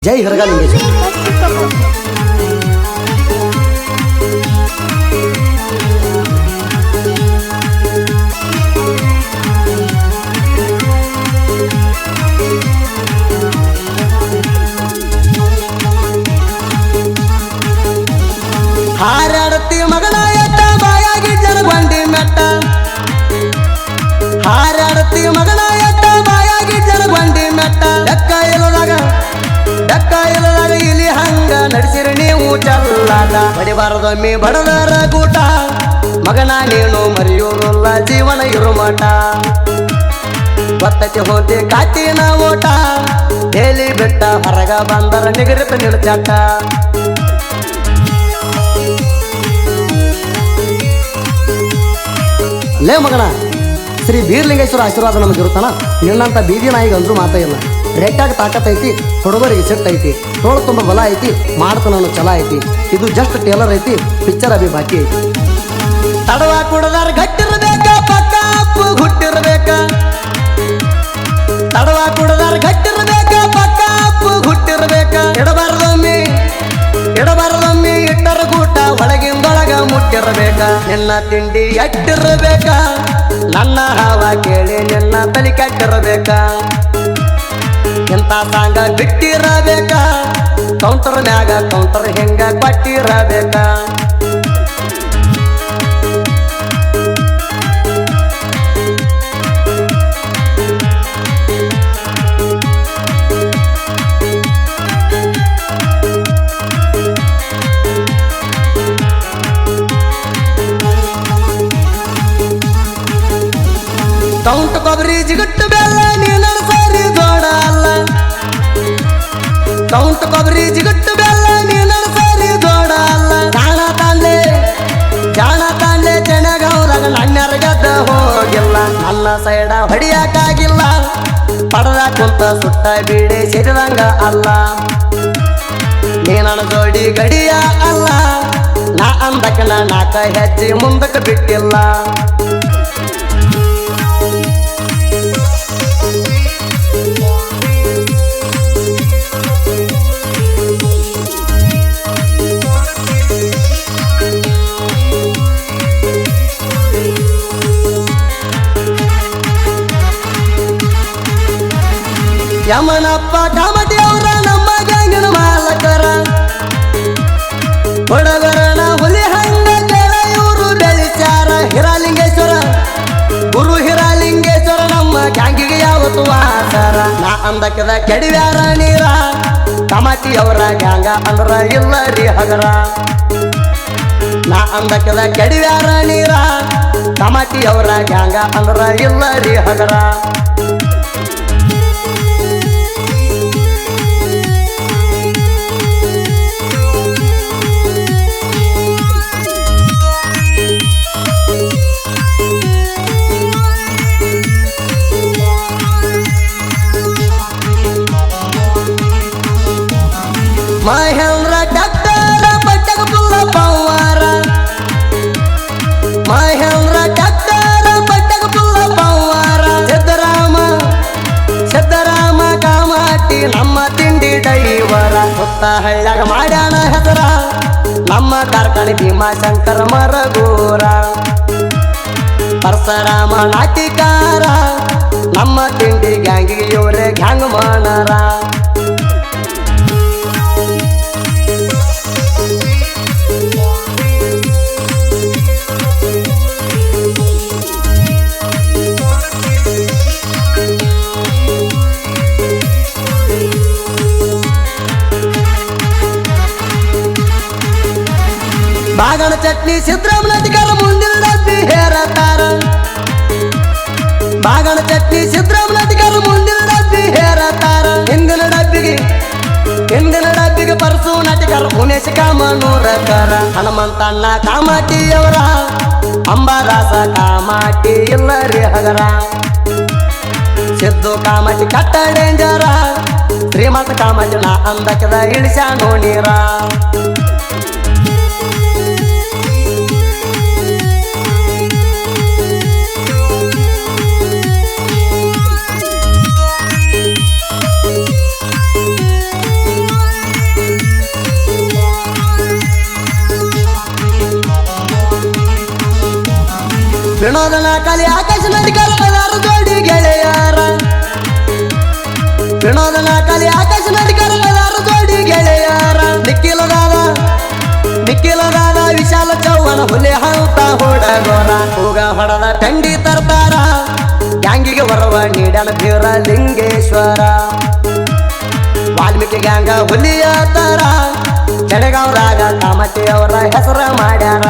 ಜೈ ಹರಗಾಲಿಂಗೇಶ್ವರ. ಹಾರಾಡತಿ ಮಗನ ಎಟ್ಟ ಬಾಯಾಗಿ ಜನಗೊಂಡಿ ಮೆಟ್ಟ, ಹಾರಾಡತಿ ಮಗನ ಎಟ್ಟ ಬಾಯಾಗಿ ಜನಗೊಂಡಿ ಮೆಟ್ಟ. ಲೆಕ್ಕ ಇಲ್ಲದಾಗ ಇಲ್ಲಿ ಹಂಗ ನಡೆಸಿರಿ ನೀವು ಚಲ್ಲಾಟ. ಬಡಿಬಾರದೊಮ್ಮೆ ಬಡದರ ಗೂಟ, ಮಗನ ನೀನು ಮರೆಯೋರಲ್ಲ ಜೀವನ ಇರು ಮಠ. ಒತ್ತಕ್ಕೆ ಹೋದೆ ಕಾಟಿನ ಓಟ, ಹೇಳಿ ಬಿಟ್ಟ ಹೊರಗ ಬಂದರ ನಿಗರಿತ ನಿಲ್ಚಾಟ. ಲೇ ಮಗನ, ಶ್ರೀ ಬೀರ್ಲಿಂಗೇಶ್ವರ ಆಶೀರ್ವಾದ ನಮಗಿರುತ್ತಾನ. ನಿನ್ನಂತ ಬೀದಿ ನಾಯಿಗೆ ಅಂದ್ರೂ ಮಾತಾ ಇಲ್ಲ. ರೇಟಾಗಿ ತಾಕತ್ತೈತಿ, ಹುಡುಗರಿಗೆ ಸಿಟ್ಟು ಐತಿ, ತೋಳು ತುಂಬ ಬಲ ಐತಿ, ಮಾಡ್ತಾನು ಛಲ ಐತಿ. ಇದು ಜಸ್ಟ್ ಟೇಲರ್ ಐತಿ, ಪಿಕ್ಚರ್ ಅಭಿ ಬಾಕಿ ಐತಿ. ತಡವ ಕುಡದಾರ ಗಟ್ಟಿರ್ಬೇಕ, ಪಕ್ಕ ಅಪ್ಪು ಹುಟ್ಟಿರ್ಬೇಕ. ತಡವ ಕುಡದಾರ ಗಟ್ಟಿರ್ಬೇಕ, ಪಕ್ಕ ಅಪ್ಪು ಹುಟ್ಟಿರ್ಬೇಕ. ಇಡಬಾರದೊಮ್ಮೆ ಇಟ್ಟರ ಗೂಟ, ಒಳಗಿಂದೊಳಗ ಮುಟ್ಟಿರ್ಬೇಕ. ನಿನ್ನ ತಿಂಡಿ ಎಟ್ಟಿರ್ಬೇಕ, ನನ್ನ ಹಾವ ಕೇಳಿ ನಿನ್ನ ತಲೆ ಕೆಟ್ಟಿರ್ಬೇಕ. ಇಂಥ ಸಾಂಗ ಬಿಟ್ಟಿರಬೇಕ, ಕೌಂಟರ್ ಮ್ಯಾಗ ಕೌಂಟರ್ ಹೆಂಗ ಕೊಟ್ಟಿರಬೇಕ. ಕೌಂಟ್ ಕೊಬ್ಬರಿ ಜಿಗಟ್ಟು ಬೆಲ್ಲ ನೀನ ಸರಿ ಜೋಡ ಅಲ್ಲ. ಕೌಂಟ್ ಕೊಬ್ಬರಿ ಜಿಗಟ್ಟು ಬೆಲ್ಲ ನೀನ ಸರಿ ಜೋಡ ಅಲ್ಲ. ಜಾಣ ತಾಂಡ್ಲೆ ಚೆನ್ನಗೌರಾಗ ನನ್ಯರ ಗೆದ್ದ ಹೋಗಿಲ್ಲ. ನನ್ನ ಸೈಡ ಹೊಡಿಯಾಕಾಗಿಲ್ಲ, ಪಡದ ಕುಂತ ಸುಟ್ಟ ಬೀಡಿ ಸೇರಿದಂಗ ಅಲ್ಲ. ನೀನ ಜೋಡಿ ಗಡಿಯ ಅಲ್ಲ, ನಾ ಅಂದಕ್ಕನ ನಾಕ ಹೆಜ್ಜೆ ಮುಂದಕ್ಕೆ ಬಿಟ್ಟಿಲ್ಲ. ಯಮನಪ್ಪ ಕಾಮಟಿ ಅವರ ನಮ್ಮ ಗಂಗಿನ ಮಾಲಕರ, ಹುಡುಗರನ ಹುಲಿ ಹಂಗ ಕೇಳ ಇವರು ಬೆಳಿಚಾರ. ಹಿರಾಲಿಂಗೇಶ್ವರ ಗುರು ಹಿರಾಲಿಂಗೇಶ್ವರ ನಮ್ಮ ಗ್ಯಾಂಗಿಗೆ ಯಾವತ್ತು ವಾಸರ. ನಾ ಅಂದಕ್ಕದ ಕೆಡಿವ್ಯಾರ ನೀರ, ಕಾಮಟಿ ಅವರ ಗ್ಯಾಂಗ ಅಂದ್ರ ಇಲ್ಲ ರೀ ಹಗರ. ನಾ ಅಂದಕ್ಕದ ಕೆಡಿವ್ಯಾರ ನೀರ, ಕಾಮಟಿ ಅವರ ಗ್ಯಾಂಗ ಅಂದ್ರ ಇಲ್ಲ ರೀ ಹಗರ. ಮಹೇಂದ್ರ ಡಾಕ್ಟರ ಪಟ್ಟಕ ಪುಲ್ಲ ಪವಾರ, ಮಹೇಂದ್ರ ಡಾಕ್ಟರ ಪಟ್ಟಕ ಪುಲ್ಲ ಪವಾರ. ಸಿದ್ದರಾಮ ಕಾಮಾಟಿ ನಮ್ಮ ತಿಂಡಿ ಡೈವರ. ಸುತ್ತ ಹಳ್ಳ್ಯಾಗ ಮಾಡ್ಯಾನ ಹೆಸರ, ನಮ್ಮ ಕಾರ್ಖಾನೆ ಭೀಮಾಶಂಕರ ಮರಗೂರ. ಪರಶುರಾಮ ನಾಟಿಕಾರ, ನಮ್ಮ ತಿಂಡಿ ಗ್ಯಾಂಗಿಗೆ ಇವರೇ ಗ್ಯಾಂಗ್ ಮಾಡರ. ಬಾಗಣ ಚಟ್ನಿ ಸಿದ್ದರಾಮನಾಟಿಕರ ಮುಂದಿನ ಡಬ್ಬಿ ಹೇರತಾರ. ಬಾಗಣ ಚಟ್ನಿ ಸಿದ್ದರಾಮನಾಟಿಕರ ಮುಂದಿನ ಡಬ್ಬಿ ಹೇರತಾರ. ಹಿಂದಿನ ಡಬ್ಬಿಗೆ ಪರಸು ನಾಟಿಕರ ಉಮೇಶ ಕಾಮನೂರಕರ. ಹನುಮಂತಣ್ಣ ಕಾಮಾಟಿಯವರ, ಅಂಬಾದಾಸ ಕಾಮಾಟಿ ಇಲ್ಲ ರೀ ಹಗರ. ಸಿದ್ದು ಕಾಮಾಟಿ ಕಟ್ಟ ಡೇಂಜರ, ಶ್ರೀಮಂತ ಕಾಮಾಟಿ ನಾ ಅಂದಕದ ಇಳಿಸ್ಯಾನೋ ನೀರ. ವಿನೋದನ ಕಲಿ ಆಕಾಶ ನಡಿಕರ ಎಲ್ಲಾರು ಜೋಡಿ ಗೆಳೆಯಾರ ವಿನೋದನ ಕಲಿ ಆಕಾಶ ನಡಿಕರ ಎಲ್ಲಾರು ಜೋಡಿ ಗೆಳೆಯಾರ ನಿಕ್ಕಿಲದಾದ ವಿಶಾಲ ಚೌವನ ಹುಲಿ ಹಂತ ಹುಡಗೋರ ಹೋಗ ಹೊಡದ ಟಂಡಿ ತರ್ತಾರ ಗ್ಯಾಂಗಿಗೆ ಬರುವ ನೀಡನ ಬೀರ ಲಿಂಗೇಶ್ವರ ವಾಲ್ಮೀಕಿ ಗ್ಯಾಂಗ ಹುಲಿಯ ತರ ಜಡಗಾವ್ದಾಗ ಕಾಮತಿ ಅವರ ಹೆಸರ ಮಾಡ್ಯಾರ